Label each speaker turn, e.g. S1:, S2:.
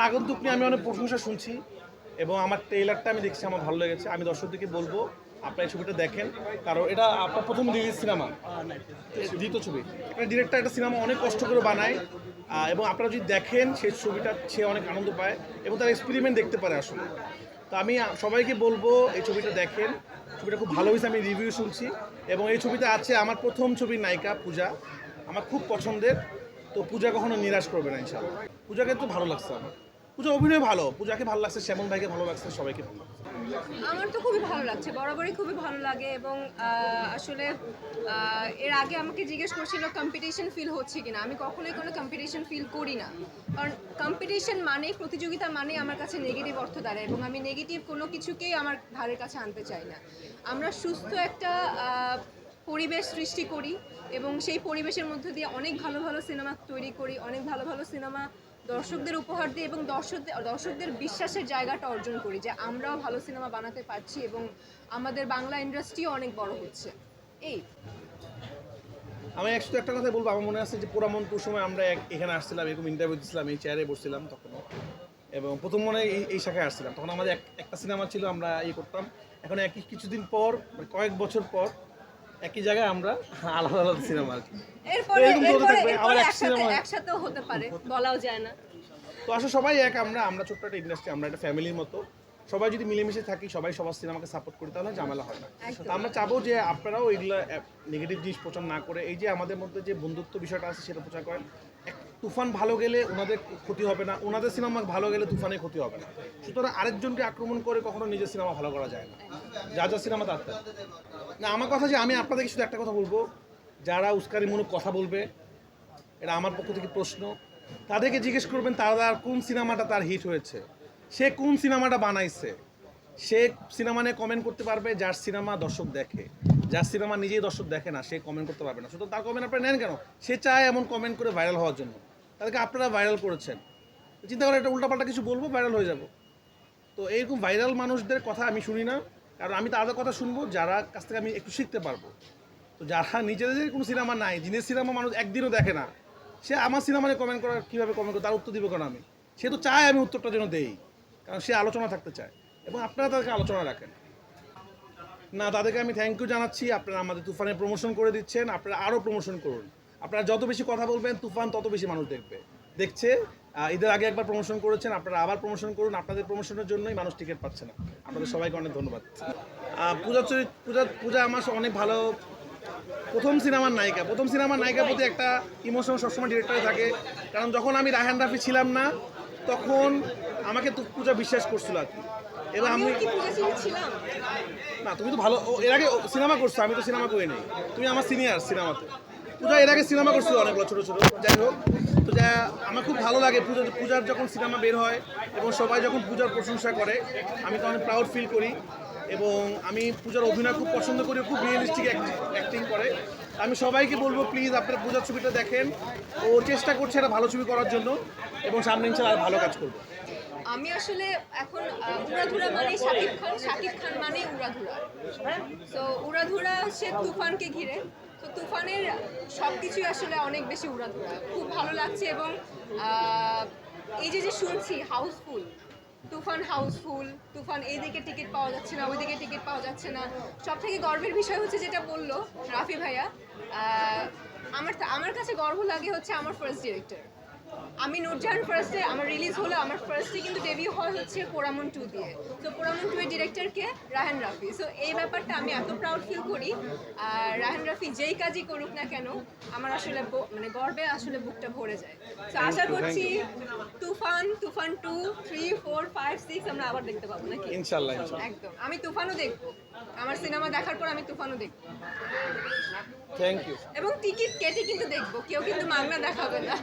S1: আগন্তুক নিয়ে আমি অনেক প্রশংসা শুনছি এবং আমার ট্রেলারটা আমি দেখছি, আমার ভালো লেগেছে। আমি দর্শকদেরকে বলবো আপনার এই ছবিটা দেখেন, কারণ এটা আপনার প্রথম রিলিজ সিনেমা, দ্বিতীয় ছবি। একটা ডিরেক্টর একটা সিনেমা অনেক কষ্ট করে বানায় এবং আপনারা যদি দেখেন সেই ছবিটা সে অনেক আনন্দ পায় এবং তার এক্সপেরিমেন্ট দেখতে পারে আসলে। তো আমি সবাইকে বলবো এই ছবিটা দেখেন, ছবিটা খুব ভালো হয়েছে, আমি রিভিউ শুনছি। এবং এই ছবিতে আছে আমার প্রথম ছবির নায়িকা পূজা, আমার খুব পছন্দের। তো পূজা কখনো নিরাশ করবে না ইনশাআল্লাহ। পূজাকে তো ভালো লাগছে আমার, পূজা অভিনয় ভালো, পূজাকে ভালো লাগছে, শ্যামল ভাইকে ভালো লাগছে, সবাইকে ভালো লাগছে।
S2: আমার তো খুবই ভালো লাগছে, বরাবরই খুবই ভালো লাগে। এবং আসলে এর আগে আমাকে জিজ্ঞেস করছিল কম্পিটিশন ফিল হচ্ছে কিনা। আমি কখনোই কোনো কম্পিটিশন ফিল করি না, কারণ কম্পিটিশন মানে, প্রতিযোগিতা মানে আমার কাছে নেগেটিভ অর্থ দাঁড়ায় এবং আমি নেগেটিভ কোনো কিছুকেই আমার ধারের কাছে আনতে চাই না। আমরা সুস্থ একটা পরিবেশ সৃষ্টি করি এবং সেই পরিবেশের মধ্যে দিয়ে অনেক ভালো ভালো সিনেমা তৈরি করি, অনেক ভালো ভালো সিনেমা দর্শকদের উপহার দিই এবং দর্শকদের বিশ্বাসের জায়গাটা অর্জন করি যে আমরাও ভালো সিনেমা বানাতে পারছি এবং আমাদের বাংলা ইন্ডাস্ট্রিও অনেক বড় হচ্ছে। এই
S1: আমি একসাথে একটা কথা বলবো, আমার মনে আছে যে পুরামনপুর সময় আমরা এখানে আসছিলাম, এরকম ইন্টারভিউ দিচ্ছিলাম, এই চেয়ারে বসছিলাম তখন, এবং প্রথম মনে এই শাখায় আসছিলাম। তখন আমাদের একটা সিনেমা ছিল, আমরা করতাম। এখন কিছুদিন পর, কয়েক বছর পর একই জায়গায় আমরা আলাদা আলাদা সিনেমা আর কি।
S2: এরপরে একসাথেও হতে পারে, বলাও যায় না।
S1: তো আসলে সবাই এক, আমরা ছোট্ট একটা ইন্ডাস্ট্রি, আমরা একটা ফ্যামিলির মতো। সবাই যদি মিলেমিশে থাকি, সবাই সবার সিনেমাকে সাপোর্ট করি, তাহলে ঝামেলা হয় না। তো আমরা চাবো যে আপনারাও এইগুলা নেগেটিভ জিনিস প্রচার না করে, এই যে আমাদের মধ্যে যে বন্ধুত্ব বিষয়টা আছে সেটা প্রচার করেন। তুফান ভালো গেলে ওনাদের ক্ষতি হবে না, ওনাদের সিনেমা ভালো গেলে তুফানের ক্ষতি হবে না। সুতরাং আরেকজনকে আক্রমণ করে কখনো নিজের সিনেমা ভালো করা যায় না, যা যা সিনেমা তার না। আমার কথা যে আমি আপনাদেরকে শুধু একটা কথা বলবো, যারা উস্কানিমূলক কথা বলবে, এটা আমার পক্ষ থেকে প্রশ্ন, তাদেরকে জিজ্ঞেস করবেন তারা কোন সিনেমাটা তার হিট হয়েছে, সে কোন সিনেমাটা বানাইছে। সে সিনেমা নিয়ে কমেন্ট করতে পারবে যার সিনেমা দর্শক দেখে, যার সিনেমা নিজেই দর্শক দেখে না সে কমেন্ট করতে পারবে না। শুধু তার কমেন্ট আপনারা নেন কেন? সে চায় এমন কমেন্ট করে ভাইরাল হওয়ার জন্য। তাদেরকে আপনারা ভাইরাল করেছেন, চিন্তা করে একটা উল্টাপাল্টা কিছু বলবো, ভাইরাল হয়ে যাব। তো এইরকম ভাইরাল মানুষদের কথা আমি শুনি না, কারণ আমি তাদের কথা শুনবো যারা কাছ থেকে আমি একটু শিখতে পারবো। তো যারা নিজেদের কোনো সিনেমা নাই, যিনি সিনেমা মানুষ একদিনও দেখে না, সে আমার সিনেমা নিয়ে কমেন্ট করার কীভাবে কমেন্ট করে, তার উত্তর দিব কেন আমি? সে তো চায় আমি উত্তরটা যেন দেই, কারণ সে আলোচনা থাকতে চায় এবং আপনারা তাদেরকে আলোচনা রাখেন না। তাদেরকে আমি থ্যাংক ইউ জানাচ্ছি, আপনারা আমাদের তুফানের প্রমোশন করে দিচ্ছেন, আপনারা আরও প্রমোশন করুন। আপনারা যত বেশি কথা বলবেন তুফান তত বেশি মানুষ দেখছে। ঈদের আগে একবার প্রমোশন করেছেন, আপনারা আবার প্রমোশন করুন। আপনাদের প্রমোশনের জন্যই মানুষ টিকিট পাচ্ছে না। আপনাদের সবাইকে অনেক ধন্যবাদ। পূজা আমার অনেক ভালো প্রথম সিনেমার নায়িকার প্রতি একটা ইমোশন সবসময় ডিরেক্টরে থাকে, কারণ যখন আমি রায়হান রাফি ছিলাম না তখন আমাকে তো পূজা বিশ্বাস করছিল আর কি।
S2: এবং আমি
S1: না, তুমি তো ভালো এর আগে সিনেমা করছো, আমি তো সিনেমা করি নাই। তুমি আমার সিনিয়র সিনেমাতে। পূজা এর আগে সিনেমা করছো অনেকগুলো ছোটো ছোটো, যাই হোক। তো যা আমার খুব ভালো লাগে পূজার যখন সিনেমা বের হয় এবং সবাই যখন পূজার প্রশংসা করে, আমি তো অনেক প্রাউড ফিল করি। এবং আমি পূজার অভিনয় খুব পছন্দ করি, খুব রিয়েলিস্টিক অ্যাক্টিং করে। আমি সবাইকে বলবো প্লিজ আপনারা পূজার ছবিটা দেখেন। ও চেষ্টা করছে একটা ভালো ছবি করার জন্য এবং সামনে ইনশাআল্লাহ আর ভালো কাজ করবো।
S2: আমি আসলে এখন উড়াধুরা মানে শাকিব খান মানে উড়াধুরা। তো উড়াধুরা সে তুফানকে ঘিরে, তো তুফানের সব কিছুই আসলে অনেক বেশি উড়াধুরা, খুব ভালো লাগছে। এবং এই যে শুনছি হাউসফুল, তুফান হাউসফুল, তুফান এইদিকে টিকিট পাওয়া যাচ্ছে না, ওইদিকে টিকিট পাওয়া যাচ্ছে না। সব থেকে গর্বের বিষয় হচ্ছে যেটা বললো রাফি ভাইয়া, আমার কাছে গর্ব লাগে হচ্ছে আমার ফার্স্ট ডিরেক্টর। আমি নূরজাহান ফার্স্টে আমার রিলিজ হলো, আমার ফার্স্টে কিন্তু ডেবিউ হয় হচ্ছে পোড়ামন 2 দিয়ে। তো পোড়ামন 2 এর ডিরেক্টরকে রায়হান রাফি। সো এই ব্যাপারটা আমি এত প্রাউড ফিল করি। আর রায়হান রাফি যেই কাজই করুক না কেন, আমার আসলে মানে গর্বে আসলে বুকটা ভরে যায়। তো আশা করছি তুফান 2, 3, 4, 5, 6 আমরা আবার দেখতে পাবো নাকি?
S1: ইনশাআল্লাহ।
S2: একদম, আমি তুফানও দেখবো। আমার সিনেমা দেখার পর আমি তুফানও দেখবো।
S1: Thank you.
S2: এবং টিকিট কেটে কিন্তু দেখবো, কেউ কিন্তু মাগনা দেখাবে না।